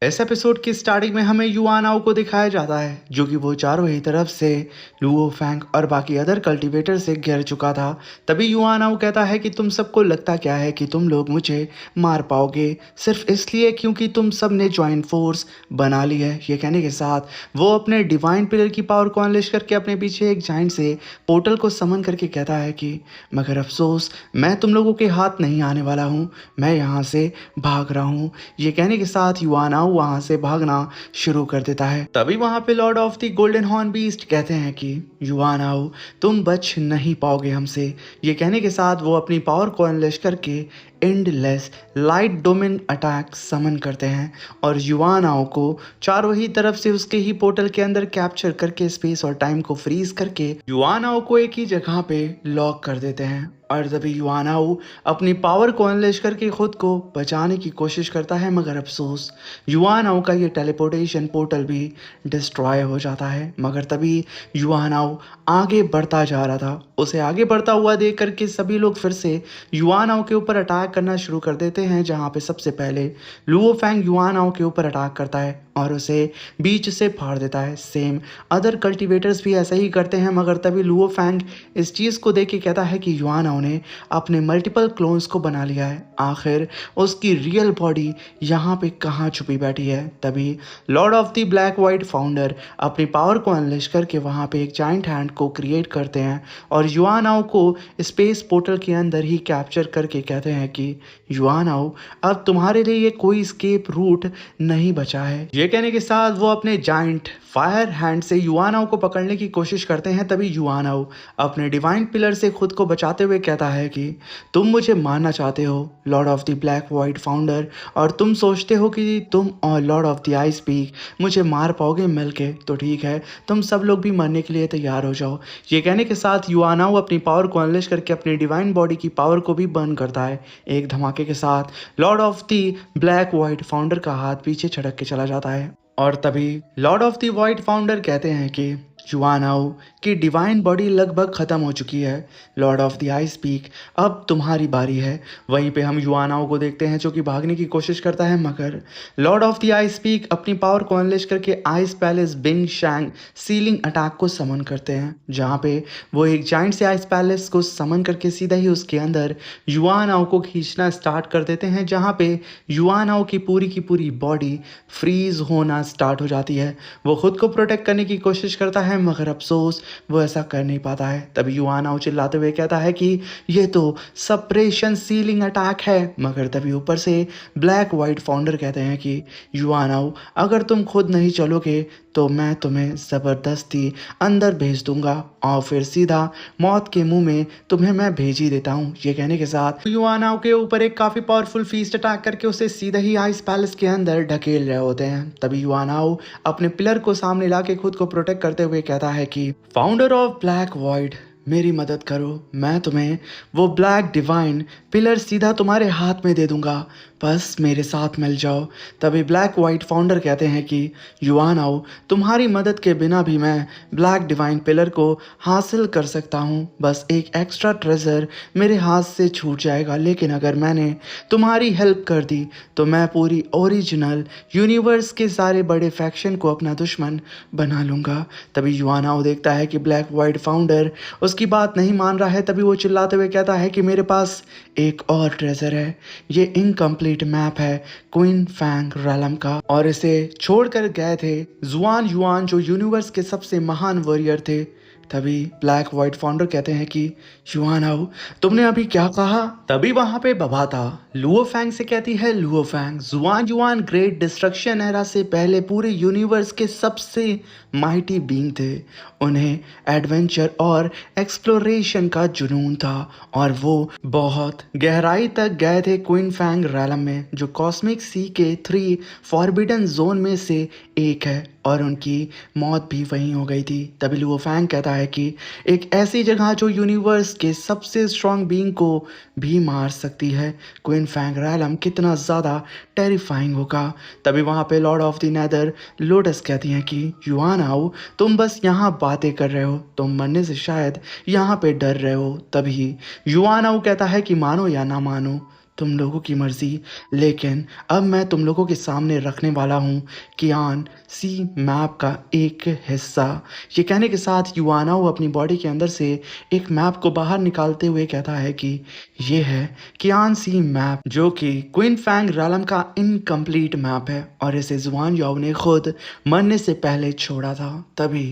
इस एपिसोड की स्टार्टिंग में हमें युआनाओ को दिखाया जाता है जो कि वो चारों ही तरफ से लुओ फैंग और बाकी अदर कल्टीवेटर से घिर चुका था। तभी युआनाओ कहता है कि तुम सबको लगता क्या है कि तुम लोग मुझे मार पाओगे सिर्फ इसलिए क्योंकि तुम सब ने ज्वाइंट फोर्स बना ली है। ये कहने के साथ वो अपने डिवाइन पिलर की पावर को अनलिश करके अपने पीछे एक जाइंट से पोर्टल को समन करके कहता है कि मगर अफसोस मैं तुम लोगों के हाथ नहीं आने वाला हूँ, मैं यहाँ से भाग रहा हूँ। ये कहने के साथ युआनाओ वहां से भागना शुरू कर देता है। तभी वहां पे lord of the golden horn beast कहते हैं कि युआनाओ तुम बच नहीं पाओगे हमसे। ये कहने के साथ वो अपनी पावर को अनलेश करके एंडलेस लाइट डोमेन अटैक समन करते हैं और युआनाओ को चारों ही तरफ से उसके ही पोर्टल के अंदर कैप्चर करके स्पेस और टाइम को फ्रीज करके युआनाओ को एक ही जगह पे लॉक कर देते हैं। और तभी युआनाओ अपनी पावर को अनलेश करके खुद को बचाने की कोशिश करता है, मगर अफसोस युआनाओ का ये टेलीपोर्टेशन पोर्टल भी डिस्ट्रॉय हो जाता है। मगर तभी युआनाओ आगे बढ़ता जा रहा था, उसे आगे बढ़ता हुआ देख करके सभी लोग फिर से युआनाओ के ऊपर अटैक करना शुरू कर देते हैं, जहां पे सबसे पहले लुओ फैंग युआनाओ के ऊपर अटैक करता है और उसे बीच से फाड़ देता है। सेम अदर कल्टीवेटर्स भी ऐसा ही करते हैं, मगर तभी लुओ फैंग इस चीज़ को देख के कहता है कि युआनाओ ने अपने मल्टीपल क्लोन्स को बना लिया है, आखिर उसकी रियल बॉडी यहाँ पे कहाँ छुपी बैठी है। तभी lord of the black white founder अपनी पावर को अनलेश करके वहाँ पे एक जाइंट हैंड को क्रिएट करते हैं और युआनाओ को स्पेस पोर्टल के अंदर ही कैप्चर करके कहते हैं कि युआनाओ अब तुम्हारे लिए कोई स्केप रूट नहीं बचा है। ये कहने के साथ वो अपने जाइंट फायर हैंड से युआनाओ को पकड़ने की कोशिश करते हैं। तभी युआनाओ अपने डिवाइन पिलर से खुद को बचाते हुए कहता है कि तुम मुझे मारना चाहते हो Lord of the black white founder, और तुम सोचते हो कि तुम और lord of the ice peak मुझे मार पाओगे मिलके, तो ठीक है तुम सब लोग भी मरने के लिए तैयार हो जाओ। ये कहने के साथ युआनाओ अपनी पावर को अनलेश करके अपनी डिवाइन बॉडी की पावर को भी बर्न करता है। एक धमाके के साथ Lord of the black white founder का हाथ पीछे छटक के चला जाता है और तभी lord of the white founder कहते हैं कि युआनाओ की डिवाइन बॉडी लगभग ख़त्म हो चुकी है, lord of the ice peak अब तुम्हारी बारी है। वहीं पे हम युआनाओ को देखते हैं जो कि भागने की कोशिश करता है, मगर Lord of the ice peak अपनी पावर को अनलेश करके ice palace Bing शैंग ceiling attack को समन करते हैं, जहाँ पे वो एक जाइंट से आइस पैलेस को समन करके सीधा ही उसके अंदर युआनाओ को खींचना स्टार्ट कर देते हैं, जहाँ पे युआनाओ की पूरी बॉडी फ्रीज होना स्टार्ट हो जाती है। वो खुद को प्रोटेक्ट करने की कोशिश करता है, मगर अफसोस वो ऐसा कर नहीं पाता है। तभी युआनाओ चिल्लाते हुए कहता है कि ये तो सप्रेशन सीलिंग अटैक है, मगर तभी ऊपर से ब्लैक वाइट फाउंडर कहते हैं कि युआनाओ अगर तुम खुद नहीं चलोगे तो मैं तुम्हें ज़बरदस्ती अंदर भेज दूंगा और फिर सीधा मौत के मुंह में तुम्हें मैं भेज ही देता हूँ। ये कहने के साथ युआनाओ के ऊपर एक काफ़ी पावरफुल फीस्ट अटैक करके उसे सीधा ही आइस पैलेस के अंदर ढकेल रहे होते हैं। तभी युआनाओ अपने पिलर को सामने ला के खुद को प्रोटेक्ट करते हुए कहता है कि फाउंडर ऑफ ब्लैक वॉइड मेरी मदद करो, मैं तुम्हें वो ब्लैक डिवाइन पिलर सीधा तुम्हारे हाथ में दे दूंगा, बस मेरे साथ मिल जाओ। तभी ब्लैक वाइट फाउंडर कहते हैं कि युआनाओ तुम्हारी मदद के बिना भी मैं ब्लैक डिवाइन पिलर को हासिल कर सकता हूँ, बस एक एक्स्ट्रा ट्रेजर मेरे हाथ से छूट जाएगा, लेकिन अगर मैंने तुम्हारी हेल्प कर दी तो मैं पूरी ओरिजिनल यूनिवर्स के सारे बड़े फैक्शन को अपना दुश्मन बना लूँगा। तभी युआनाओ देखता है कि ब्लैक वाइट फाउंडर उसकी बात नहीं मान रहा है। तभी वो चिल्लाते हुए कहता है कि मेरे पास एक और ट्रेजर है, ये इनकम्प्लीट मैप है क्वीन फैंग रैलम का, और इसे छोड़कर गए थे जुआन युआन जो यूनिवर्स के सबसे महान वॉरियर थे। तभी ब्लैक वाइट फाउंडर कहते हैं कि युआनाओ तुमने अभी क्या कहा। तभी वहां पे बबाता लुओ फैंग से कहती है लुओ फैंग जुआन युआन ग्रेट डिस्ट्रक्शन एरा से पहले पूरे यूनिवर्स के सबसे माइटी बीइंग थे, उन्हें एडवेंचर और एक्सप्लोरेशन का जुनून था और वो बहुत गहराई तक गए थे क्वीन फैंग रैलम में, जो कॉस्मिक सी के 3 फॉरबिडन जोन में से एक है, और उनकी मौत भी वहीं हो गई थी। तभी लुओ फैंग कहता है कि एक ऐसी जगह जो यूनिवर्स के सबसे स्ट्रॉन्ग बीइंग को भी मार सकती है, क्वीन फैंग रैलम कितना ज़्यादा टेरिफाइंग होगा। तभी वहाँ पे lord of the nether Lotus कहती हैं कि युआनाओ तुम बस यहाँ बातें कर रहे हो, तुम मरने से शायद यहाँ पे डर रहे हो। तभी युआनाओ कहता है कि मानो या ना मानो तुम लोगों की मर्जी, लेकिन अब मैं तुम लोगों के सामने रखने वाला हूँ कियान सी मैप का एक हिस्सा। ये कहने के साथ युआनाओ अपनी बॉडी के अंदर से एक मैप को बाहर निकालते हुए कहता है कि ये है कियान सी मैप, जो कि क्वीन फैंग रालम का इनकम्प्लीट मैप है और इसे जुआन याओ ने खुद मरने से पहले छोड़ा था। तभी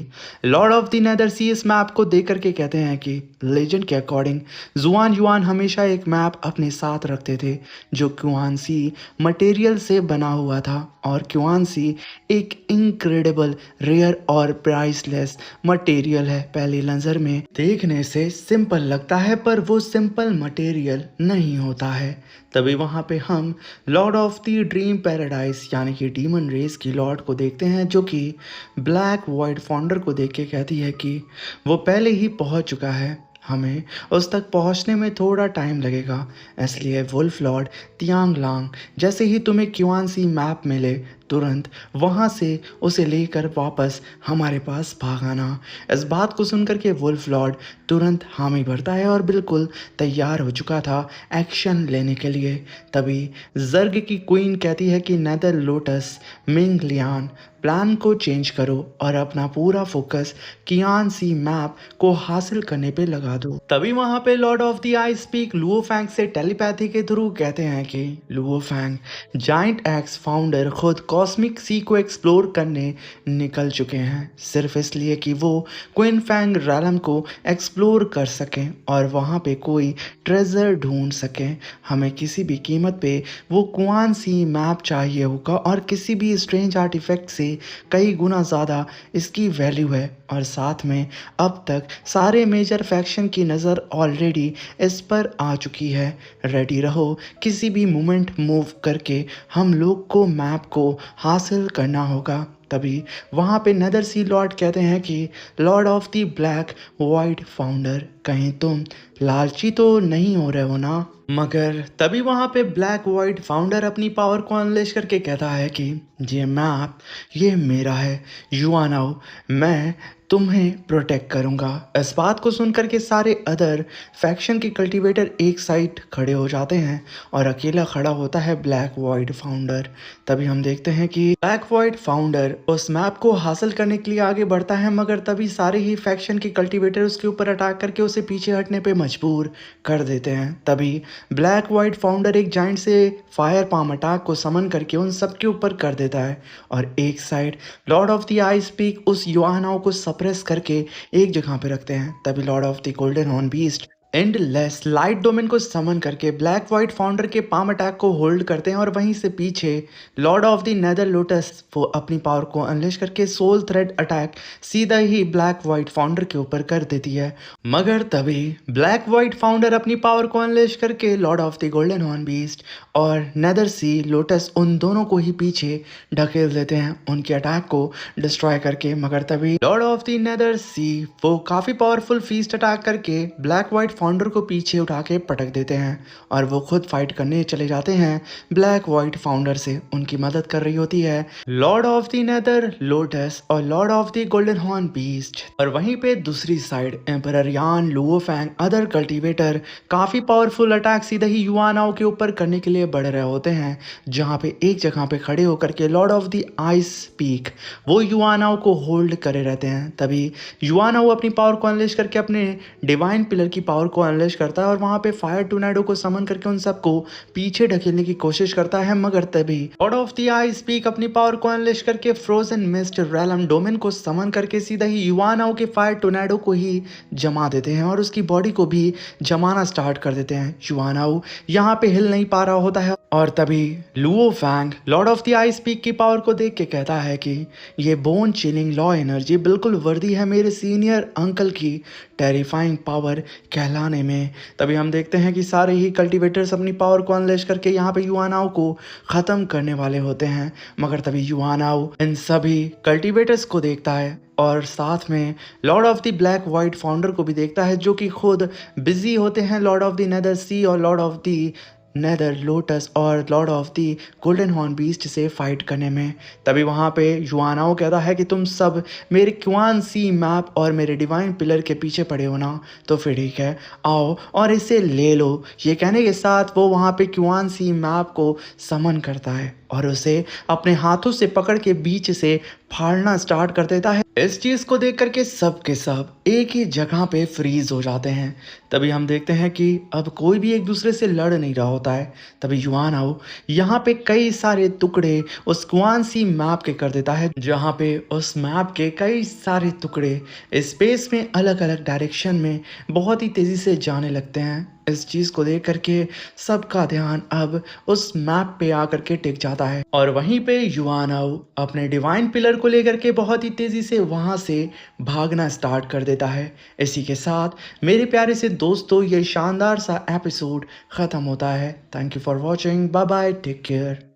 लॉर्ड ऑफ द नेदर सी इस मैप को देख करके कहते हैं कि लेजेंड के अकॉर्डिंग जुआन युआन हमेशा एक मैप अपने साथ रखते थे जो क्युआन सी मटेरियल से बना हुआ था, और क्युआन सी एक इनक्रेडिबल रेयर और प्राइसलेस मटेरियल है। पहली नज़र में देखने से सिंपल लगता है पर वो सिंपल मटेरियल नहीं होता है। तभी वहाँ पे हम Lord of the dream paradise यानी कि डीमन रेस की लॉर्ड को देखते हैं, जो कि ब्लैक वाइट फाउंडर को देख के कहती है कि वो पहले ही पहुँच चुका है, हमें उस तक पहुंचने में थोड़ा टाइम लगेगा, इसलिए वुल्फ लॉर्ड तियांग लांग जैसे ही तुम्हें क्युआन सी मैप मिले तुरंत वहां से उसे लेकर वापस हमारे पास भाग आना। इस बात को सुनकर के वुल्फ लॉर्ड तुरंत हामी भरता है और बिल्कुल तैयार हो चुका था एक्शन लेने के लिए। तभी जर्ग की क्वीन कहती है कि Nether Lotus Ming Lian plan को चेंज करो और अपना पूरा फोकस कियान सी मैप को हासिल करने पे लगा दो। तभी वहां पे lord of the eye speak Luo Fang से टेलीपैथी के थ्रू कहते हैं कि Luo Fang giant axe founder खुद कॉस्मिक सी को एक्सप्लोर करने निकल चुके हैं, सिर्फ इसलिए कि वो क्वीन फैंग रैलम को एक्सप्लोर कर सकें और वहाँ पे कोई ट्रेजर ढूंढ सकें। हमें किसी भी कीमत पे वो कुआन सी मैप चाहिए होगा और किसी भी स्ट्रेंज आर्टिफैक्ट से कई गुना ज़्यादा इसकी वैल्यू है। और साथ में अब तक सारे मेजर फैक्शन की नज़र ऑलरेडी इस पर आ चुकी है। रेडी रहो, किसी भी मोमेंट मूव करके हम लोग को मैप को हासिल करना होगा। तभी वहाँ पे नदर सी लॉर्ड कहते हैं कि Lord of the black white founder, कहीं तुम लालची तो नहीं हो रहे हो ना? मगर तभी वहाँ पे ब्लैक वाइट फाउंडर अपनी पावर को अनलेश करके कहता है कि ये मैप ये मेरा है युआनाओ, मैं तुम्हें प्रोटेक्ट करूंगा। इस बात को सुनकर के सारे अदर फैक्शन के कल्टीवेटर एक साइड खड़े हो जाते हैं और अकेला खड़ा होता है ब्लैक वाइट फाउंडर। तभी हम देखते हैं कि ब्लैक वाइट फाउंडर उस मैप को हासिल करने के लिए आगे बढ़ता है, मगर तभी सारे ही फैक्शन के कल्टीवेटर उसके ऊपर अटैक करके उसे पीछे हटने पे मजबूर कर देते हैं। तभी ब्लैक वाइट फाउंडर एक जाइंट से फायर पाम अटैक को समन करके उन सब के ऊपर कर देता है और एक side Lord of the eye speak उस युआनाओ को प्रेस करके एक जगह पे रखते हैं। तभी lord of the golden horn beast endless light domain को समन करके ब्लैक वाइट फाउंडर के पाम अटैक को होल्ड करते हैं और वहीं से पीछे lord of the nether lotus वो अपनी पावर को अनलेश करके सोल थ्रेड अटैक सीधा ही ब्लैक वाइट फाउंडर के ऊपर कर देती है। मगर तभी ब्लैक वाइट फाउंडर अपनी पावर को अनलेश करके Lord of the golden horn Beast और नेदर सी लोटस उन दोनों को ही पीछे ढकेल देते हैं उनके अटैक को डिस्ट्रॉय करके। मगर तभी लॉर्ड ऑफ द नेदर सी वो काफी पावरफुल फीस्ट अटैक करके ब्लैक वाइट फाउंडर को पीछे उठा के पटक देते हैं और वो खुद फाइट करने चले जाते हैं ब्लैक वाइट फाउंडर से। उनकी मदद कर रही होती है lord of the nether Lotus और lord of the golden horn Beast. और वहीं पे दूसरी side emperor Yan, Luo Fang, other cultivator काफी पावरफुल अटैक सीधा ही युआनाओ के ऊपर करने के लिए बढ़ रहे होते हैं, जहां पे एक जगह पे खड़े होकर के Lord of the ice peak वो युआनाओ को होल्ड करे रहते हैं। तभी युआनाओ अपनी पावर को अनलेश करके अपने डिवाइन पिलर की पावर को अनलेश करता है और वहां पे फायर टोर्नेडो को समन करके उन सबको पीछे ढकेलने की कोशिश करता है। मगर तभी lord of the eye speak अपनी पावर को अनलेश करके फ्रोजन मिस्ट रैलम डोमेन को समन करके सीधा ही युआनाओ के फायर टोर्नेडो को ही जमा देते हैं और उसकी बॉडी को भी जमाना स्टार्ट कर देते हैं। युआनाओ यहाँ पे हिल नहीं पा रहा होता है और तभी Luo Fang lord of the eye speak की पावर को देख के कहता है कि ये बोन चिलिंग लॉ एनर्जी बिल्कुल वर्दी है मेरे सीनियर अंकल की टेरिफाइंग पावर कहलाने में। तभी हम देखते हैं कि सारे ही कल्टीवेटर्स अपनी पावर को अनलेश करके यहाँ पे युआनाओ को ख़त्म करने वाले होते हैं। मगर तभी युआनाओ इन सभी कल्टीवेटर्स को देखता है और साथ में Lord of the black white founder को भी देखता है, जो कि खुद बिजी होते हैं lord of the Nether Sea और lord of the nether Lotus और lord of the golden horn Beast से फाइट करने में। तभी वहाँ पे युआनाओ कहता है कि तुम सब मेरे क्वान सी मैप और मेरे डिवाइन पिलर के पीछे पड़े हो ना, तो फिर ठीक है, आओ और इसे ले लो। ये कहने के साथ वो वहाँ पे क्वान सी मैप को समन करता है और उसे अपने हाथों से पकड़ के बीच से फाड़ना स्टार्ट कर देता है। इस चीज को देख करके सब के सब एक ही जगह पे फ्रीज हो जाते हैं। तभी हम देखते हैं कि अब कोई भी एक दूसरे से लड़ नहीं रहा होता है। तभी युआनाओ यहाँ पे कई सारे टुकड़े उस क्वान सी मैप के कर देता है, जहाँ पे उस मैप के कई सारे टुकड़े स्पेस में अलग अलग डायरेक्शन में बहुत ही तेजी से जाने लगते हैं। इस चीज को देख करके सबका ध्यान अब उस मैप पे आकर के टिक जाता है और वहीं पे युआनाओ अपने डिवाइन पिलर को लेकर के बहुत ही तेजी से वहां से भागना स्टार्ट कर देता है। इसी के साथ मेरे प्यारे से दोस्तों ये शानदार सा एपिसोड खत्म होता है। Thank you for watching, bye bye, take care.